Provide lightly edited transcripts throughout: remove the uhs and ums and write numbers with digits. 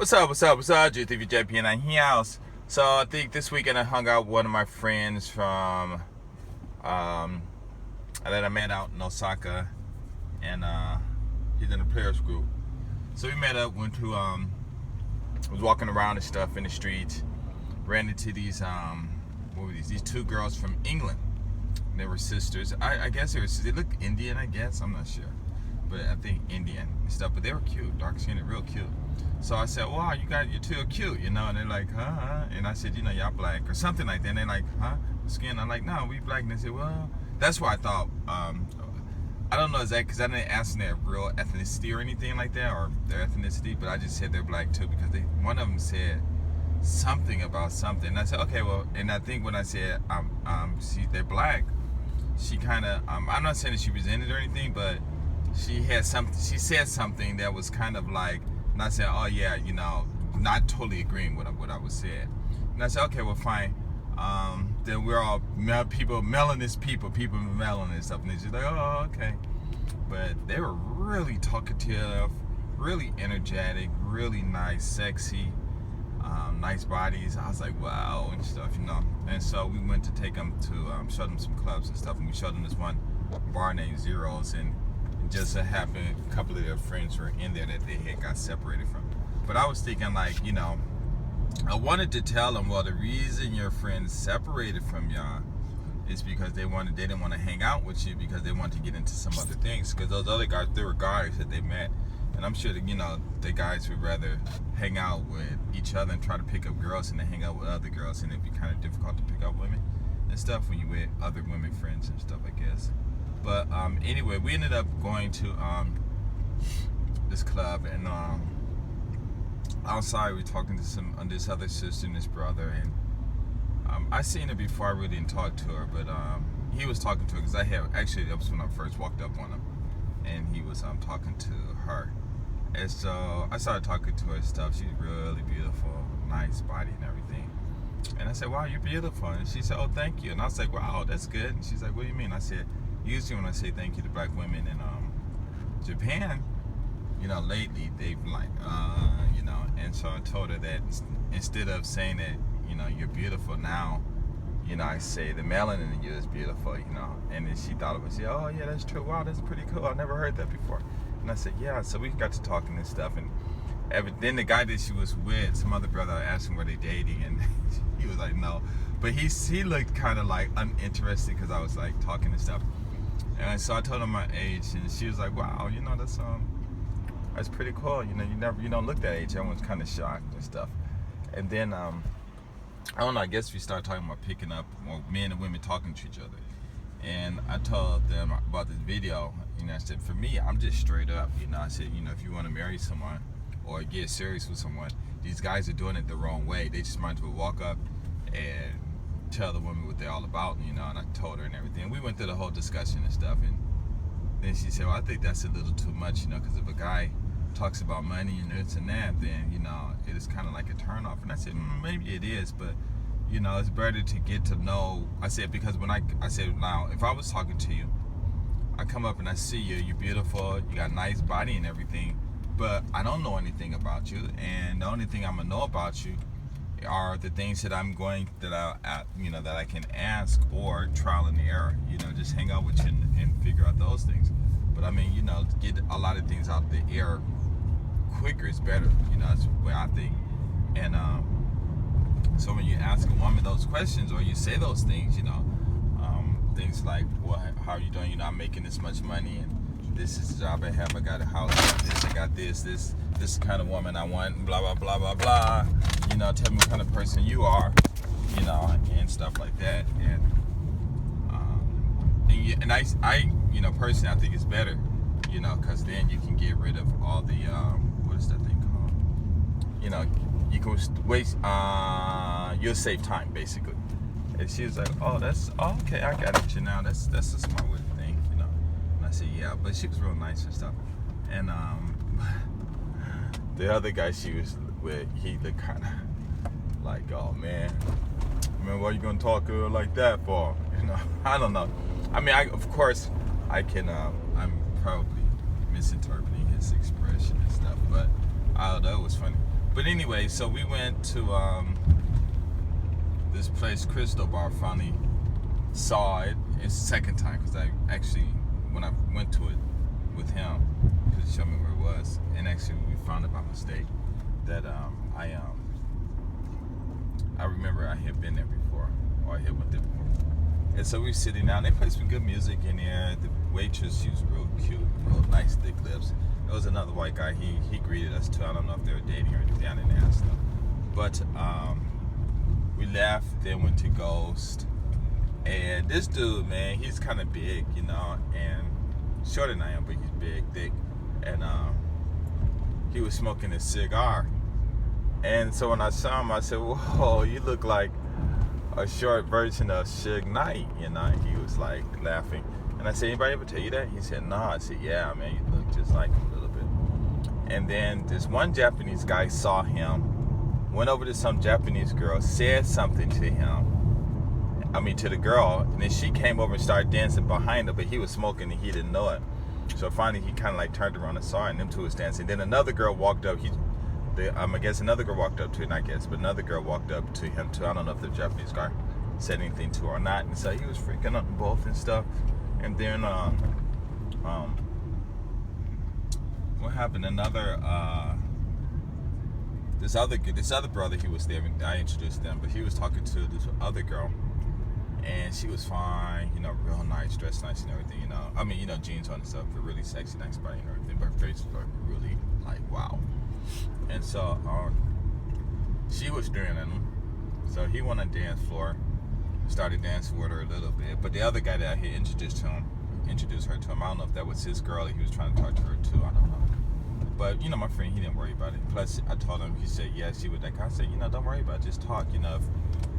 What's up, what's up, what's up? JTVJP and I'm here. So I think this weekend I hung out with one of my friends from that I met out in Osaka, and he's in the players group. So we met up, went to was walking around and stuff in the streets, ran into these what were these two girls from England. They were sisters. I guess they look Indian, I guess, I'm not sure, but I think Indian and stuff. But they were cute, dark skinned and real cute. So I said, wow, you two are cute, you know. And they're like, huh? And I said, y'all black or something like that. And they're like, huh? Skin? I'm like, no, we black. And they said, well, that's why I thought. I don't know exactly, because I didn't ask them their real ethnicity or anything like that, or their ethnicity, but I just said they're black too, because one of them said something about something. And I said, okay, well, and I think when I said they're black, she kind of, I'm not saying that she resented or anything, but she said something that was kind of like, and I said, oh yeah, not totally agreeing with what I was saying. And I said, okay, well, fine. Then we're all melanin people with melanin and stuff. And she's like, oh, okay. But they were really talkative, really energetic, really nice, sexy, nice bodies. I was like, wow, and stuff, And so we went to take them to show them some clubs and stuff. And we showed them this one bar named Zeros, and just so happened a couple of their friends were in there that they had got separated from. But I was thinking, like, I wanted to tell them, well, the reason your friends separated from y'all is because they didn't want to hang out with you, because they wanted to get into some other things. Because those other guys, they were guys that they met, and I'm sure that the guys would rather hang out with each other and try to pick up girls than to hang out with other girls, and it'd be kind of difficult to pick up women and stuff when you with other women friends and stuff, I guess. But anyway, we ended up going to this club, and outside we were talking to this other sister and this brother, and I seen her before. I really didn't talk to her, but he was talking to her, because that was when I first walked up on him, and he was talking to her, and so I started talking to her and stuff. She's really beautiful, nice body and everything. And I said, wow, you're beautiful. And she said, oh, thank you. And I was like, wow, that's good. And she's like, what do you mean? I said, usually when I say thank you to black women in Japan, lately they've like, and so I told her that instead of saying that, you're beautiful now, I say the melanin in you is beautiful, and then she thought it was, oh yeah, that's true. Wow, that's pretty cool. I've never heard that before. And I said, yeah. So we got to talking and stuff, and then the guy that she was with, some other brother, asked him, were they dating, and he was like, no. But he looked kind of like uninterested, because I was like talking and stuff. And so I told her my age, and she was like, wow, that's pretty cool. You don't look that age. Everyone's kind of shocked and stuff. And then I don't know, I guess we started talking about picking up, well, men and women talking to each other. And I told them about this video. I said, for me, I'm just straight up. I said, if you want to marry someone or get serious with someone, these guys are doing it the wrong way. They just might as well walk up and tell the woman what they're all about, and I told her and everything. We went through the whole discussion and stuff, and then she said, well, I think that's a little too much, because if a guy talks about money and this and that, then, it is kind of like a turnoff. And I said, maybe it is, but, it's better to get to know. I said, because when I said, now, if I was talking to you, I come up and I see you, you're beautiful, you got a nice body and everything, but I don't know anything about you, and the only thing I'm going to know about you are the things that that I can ask, or trial and error, just hang out with you and figure out those things. But I mean, get a lot of things out the air quicker is better, that's what I think. And so when you ask a woman those questions, or you say those things, things like, well, how are you doing? I'm making this much money, and this is the job I have, I got a house, I got this kind of woman I want, and blah blah blah blah blah. Tell me what kind of person you are, and stuff like that. And I personally, I think it's better, because then you can get rid of all the what is that thing called? You can waste. You'll save time, basically. And she was like, oh, okay, I got it. That's a smart way to think, And I said, yeah, but she was real nice and stuff. And the other guy she was with, he looked kind of like, oh man, why are you gonna talk to her like that for? I don't know. I mean, of course, I can. I'm probably misinterpreting his expression and stuff, but I don't know, it was funny. But anyway, so we went to this place, Crystal Bar. Finally saw it. It's the second time because I actually, when I went to it with him, because he showed me where it was, and actually we found it by mistake that I remember I had been there before, or I had went there before. And so we were sitting down. They played some good music in there. The waitress, she was real cute, real nice, thick lips. There was another white guy. He greeted us too. I don't know if they were dating or anything. I didn't ask them. But we left, then went to Ghost. And this dude, man, he's kind of big, you know, and shorter than I am, but he's big, thick. And he was smoking a cigar. And so when I saw him, I said, whoa, you look like a short version of Suge Knight, you know. He was like laughing. And I said, anybody ever tell you that? He said, no. I said, yeah, man, you look just like him a little bit. And then this one Japanese guy saw him, went over to some Japanese girl, said something to to the girl, and then she came over and started dancing behind her, but he was smoking and he didn't know it. So finally he kind of like turned around and saw it, and them two was dancing. Then another girl walked up. I guess another girl walked up to him, but another girl walked up to him too. I don't know if the Japanese guy said anything to her or not. And so he was freaking up both and stuff. And then what happened? This other brother, he was there. I introduced them, but he was talking to this other girl, and she was fine, you know, real nice, dressed nice and everything, you know. I mean, you know, jeans on and stuff, but really sexy, nice body and everything. But her face was like really like wow. And so she was staring at him. So he went on the dance floor, started dancing with her a little bit. But the other guy that he introduced her to him, I don't know if that was his girl or he was trying to talk to her too, I don't know. But, you know, my friend, he didn't worry about it. Plus, I told him, he said, yeah, she would. I said, you know, don't worry about it, just talk. You know,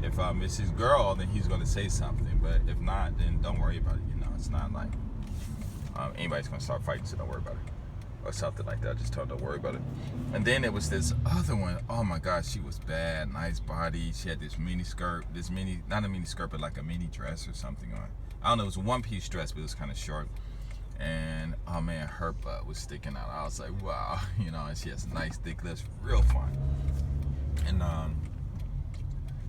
if it's his girl, then he's going to say something. But if not, then don't worry about it. You know, it's not like anybody's going to start fighting, so don't worry about it. Or something like that. Just tell them don't worry about it. And then there was this other one. Oh my gosh, she was bad. Nice body. She had this mini skirt. Not a mini skirt, but like a mini dress or something on. I don't know, it was a one-piece dress, but it was kind of short. And oh man, her butt was sticking out. I was like, wow, you know, and she has nice thick lips, real fine. And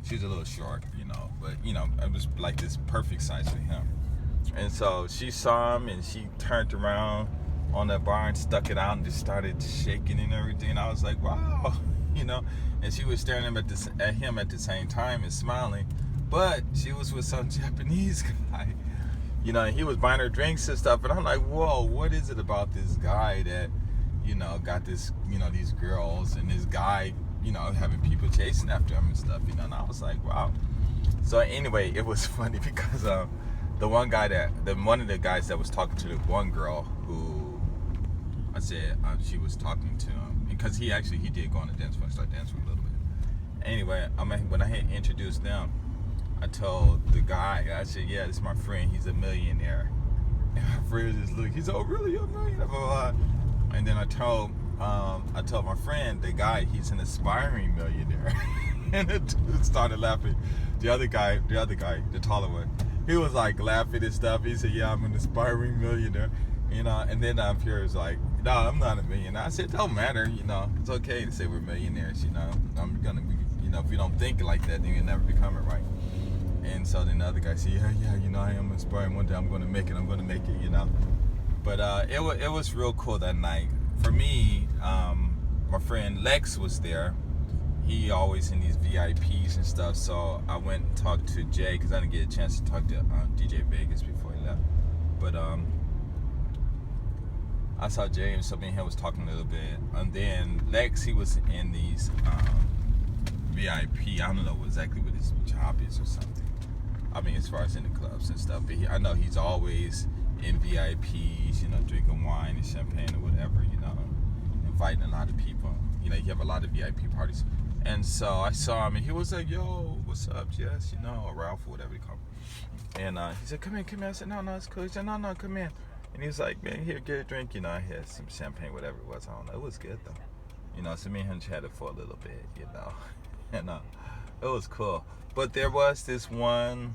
she's a little short, you know, but you know, it was like this perfect size for him. And so she saw him and she turned around on that bar and stuck it out and just started shaking and everything. And I was like, wow, you know. And she was staring at him at the same time and smiling, but she was with some Japanese guy, you know. And he was buying her drinks and stuff. And I'm like, whoa, what is it about this guy that, you know, got this, you know, these girls and this guy, you know, having people chasing after him and stuff, you know. And I was like, wow. So anyway, it was funny because one of the guys that was talking to the one girl who I said she was talking to him, because he did go on the dance floor and start dancing a little bit. Anyway, when I had introduced them, I told the guy, I said, yeah, this is my friend, he's a millionaire. And my friend just looked, he said, oh really, a millionaire? And then I told my friend, the guy, he's an aspiring millionaire. And the dude started laughing. The other guy, the taller one, he was like laughing and stuff. He said, yeah, I'm an aspiring millionaire. You know, and then I'm here is like, no, I'm not a millionaire. I said, don't matter, you know, it's okay to say we're millionaires, you know. I'm gonna be, you know, if you don't think like that, then you'll never become it, right? And so then the other guy said, yeah, you know, I am inspiring. One day I'm gonna make it, you know. But it was real cool that night. For me, my friend Lex was there. He always in these VIPs and stuff, so I went and talked to Jay, because I didn't get a chance to talk to DJ Vegas before he left. But I saw James, so me and him was talking a little bit. And then Lex, he was in these VIP. I don't know exactly what his job is or something. I mean, as far as in the clubs and stuff. But I know he's always in VIPs, you know, drinking wine and champagne or whatever, you know, inviting a lot of people. You know, you have a lot of VIP parties. And so I saw him, and he was like, yo, what's up, Jess? You know, or Ralph, or whatever you call him. And he said, come in. I said, no, it's cool. He said, no, come in. And he was like, man, here, get a drink. You know, I had some champagne, whatever it was. I don't know. It was good, though. You know, so me and him chatted for a little bit, you know. And it was cool. But there was this one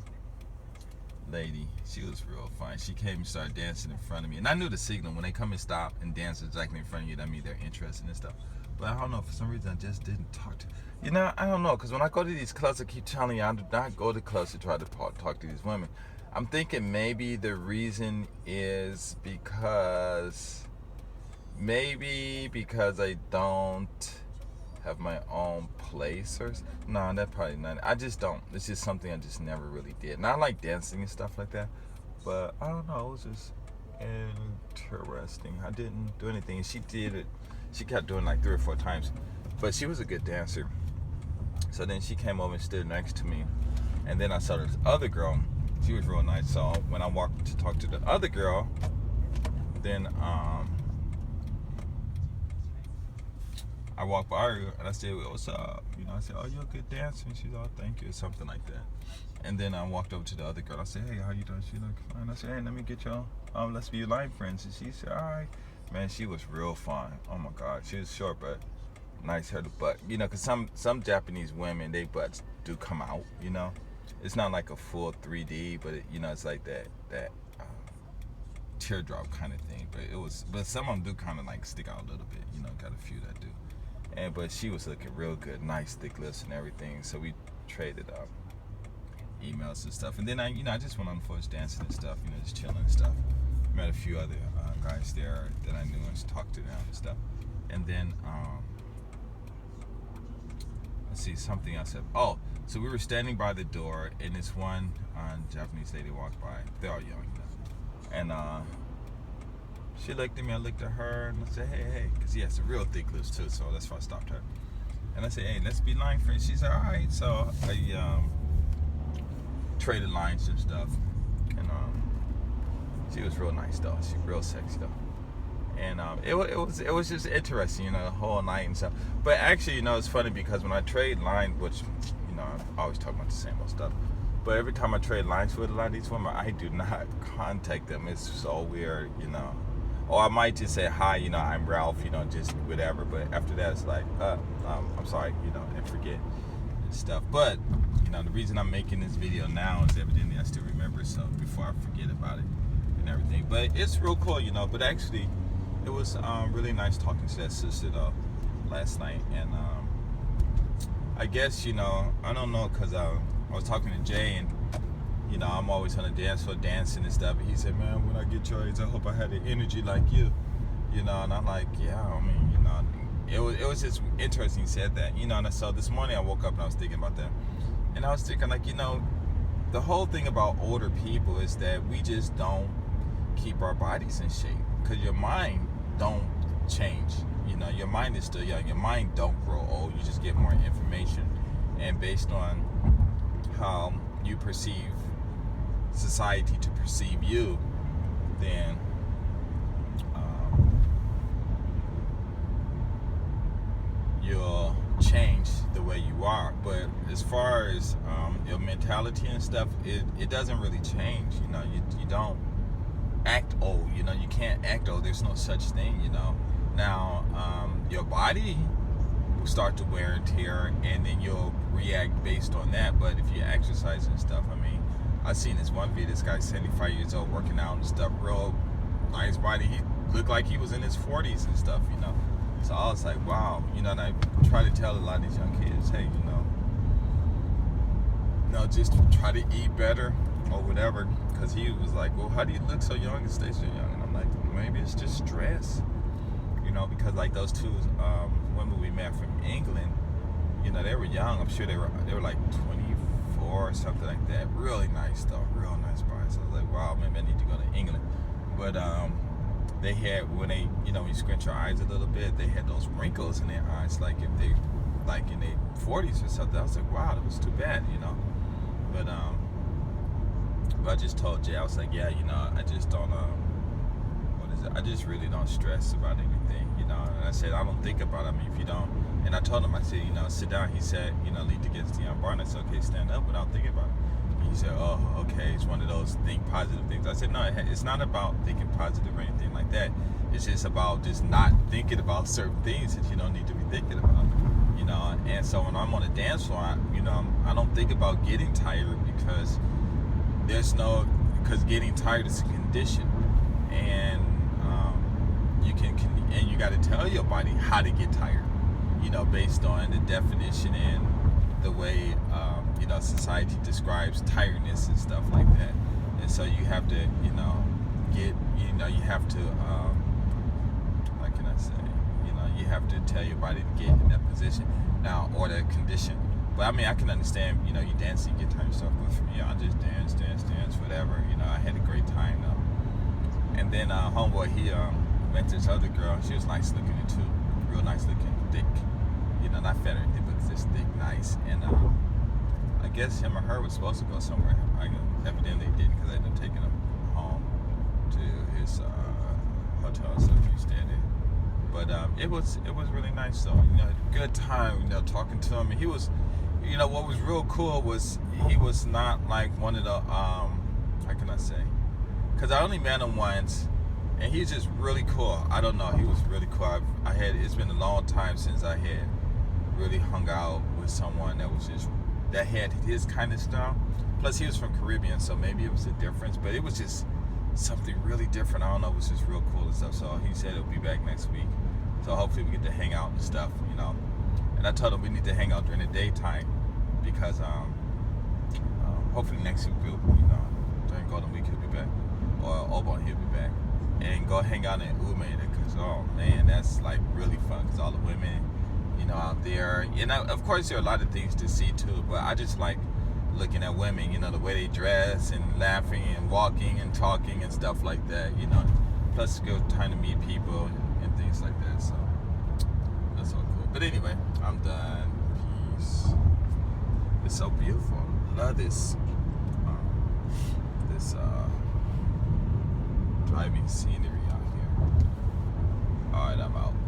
lady. She was real fine. She came and started dancing in front of me. And I knew the signal. When they come and stop and dance exactly in front of you, that means they're interested and stuff. But I don't know, for some reason I just didn't talk to. I don't know, because when I go to these clubs, I keep telling you, I do not go to clubs to try to talk to these women. I'm thinking maybe the reason is because I don't have my own place or no, that's probably not. I just don't. It's just something I just never really did. And I like dancing and stuff like that, but I don't know. It was just interesting. I didn't do anything. She did it. She kept doing like 3 or 4 times, but she was a good dancer. So then she came over and stood next to me, and then I saw this other girl. She was real nice. So when I walked to talk to the other girl, then I walked by her and I said, well, what's up? I said, oh, you're a good dancer. And she's all, thank you, or something like that. And then I walked over to the other girl. I said, hey, how you doing? She looked fine. I said, hey, let me get y'all. Let's be line friends. And she said, all right. Man, she was real fine. Oh my God, she was short, but nice hair to butt. Because some Japanese women, they butts do come out. It's not like a full 3D, but it's like that teardrop kind of thing. But some of them do kind of like stick out a little bit. Got a few that do. But she was looking real good, nice thick lips and everything. So we traded emails and stuff. And then I just went on the floor dancing and stuff. Just chilling and stuff. Met a few other guys there that I knew and talked to them and stuff. And then let's see, something else. Oh, so we were standing by the door, and this one Japanese lady walked by. They're all young, and she looked at me, I looked at her, and I said, hey, because he has a real thick lips too, so that's why I stopped her. And I said, hey, let's be line friends. She said, all right. So I traded lines and stuff, and she was real nice though. She real sexy though, and it was just interesting, the whole night and stuff. But actually, it's funny because when I trade line, which I always talk about the same old stuff. But every time I trade lines with a lot of these women, I do not contact them. It's so weird, Or I might just say, hi, I'm Ralph, just whatever. But after that, it's like, I'm sorry, and forget and stuff. But, the reason I'm making this video now is evidently I still remember, so before I forget about it and everything. But it's real cool, But actually, it was really nice talking to that sister, though, last night. And I guess, I don't know, because I was talking to Jay, and I'm always on the dance floor dancing and stuff. And he said, man, when I get your age, I hope I had the energy like you. And I'm like, yeah, I mean, it was just interesting he said that. And so this morning I woke up and I was thinking about that. And I was thinking, like, the whole thing about older people is that we just don't keep our bodies in shape. Because your mind don't change. Your mind is still young. Your mind don't grow old. You just get more information. And based on how you perceive society to perceive you, then you'll change the way you are. But as far as your mentality and stuff, it doesn't really change. You don't act old. You can't act old. There's no such thing. Now your body will start to wear and tear, and then you'll react based on that. But if you exercise and stuff, I seen this one video, this guy's 75 years old working out and stuff, real nice body. He looked like he was in his 40s and stuff, So I was like, wow, and I try to tell a lot of these young kids, hey, just try to eat better or whatever. Because he was like, well, how do you look so young and stay so young? And I'm like, maybe it's just stress, because like those two women we met from England, they were young. I'm sure they were like 24 or something like that. Really nice though, real nice bodies. So I was like, wow, maybe I need to go to England. But they had, when they, when you squint your eyes a little bit, they had those wrinkles in their eyes, like if they, like in their 40s or something. I was like, wow, that was too bad, But I just told Jay, I was like, yeah, I just don't, I just really don't stress about anything, And I said, I don't think about it. If you don't, and I told him, I said, sit down. He said, lead against the bar. I said, okay, stand up without thinking about it. And he said, oh, okay, it's one of those think positive things. I said, no, it's not about thinking positive or anything like that. It's just about just not thinking about certain things that you don't need to be thinking about, And so when I'm on a dance floor, I don't think about getting tired because because getting tired is a condition, and you got to tell your body how to get tired. based on the definition and the way society describes tiredness and stuff like that. And so you have to get you have to what can I say, you have to tell your body to get in that position now, or that condition. But I mean, I can understand, you dancing, you get tired and stuff, but for me, I just dance, whatever. I had a great time though. And then homeboy, he met this other girl. She was nice looking too, real nice looking, thick, not fat or anything, but just thick, nice. And I guess him or her was supposed to go somewhere. Evidently they didn't, because I ended up taking him home to his hotel and stuff he stayed in. But it was really nice though. Good time. Talking to him. And he was, what was real cool was he was not like one of the how can I say? Because I only met him once, and he's just really cool. I don't know. He was really cool. It's been a long time since I had really hung out with someone that had his kind of style. Plus, he was from Caribbean, so maybe it was a difference. But it was just something really different. I don't know. It was just real cool and stuff. So he said he'll be back next week. So hopefully we get to hang out and stuff, And I told him we need to hang out during the daytime because hopefully next week during Golden Week he'll be back, or Obon he'll be back, and go hang out in Umeda because oh man, that's like really fun because all the women, out there. Of course there are a lot of things to see too, but I just like looking at women, the way they dress and laughing and walking and talking and stuff like that, Plus, it's a good time to meet people and things like that. So that's all cool. But anyway, I'm done. Peace. It's so beautiful. Love this driving scenery out here. All right, I'm out.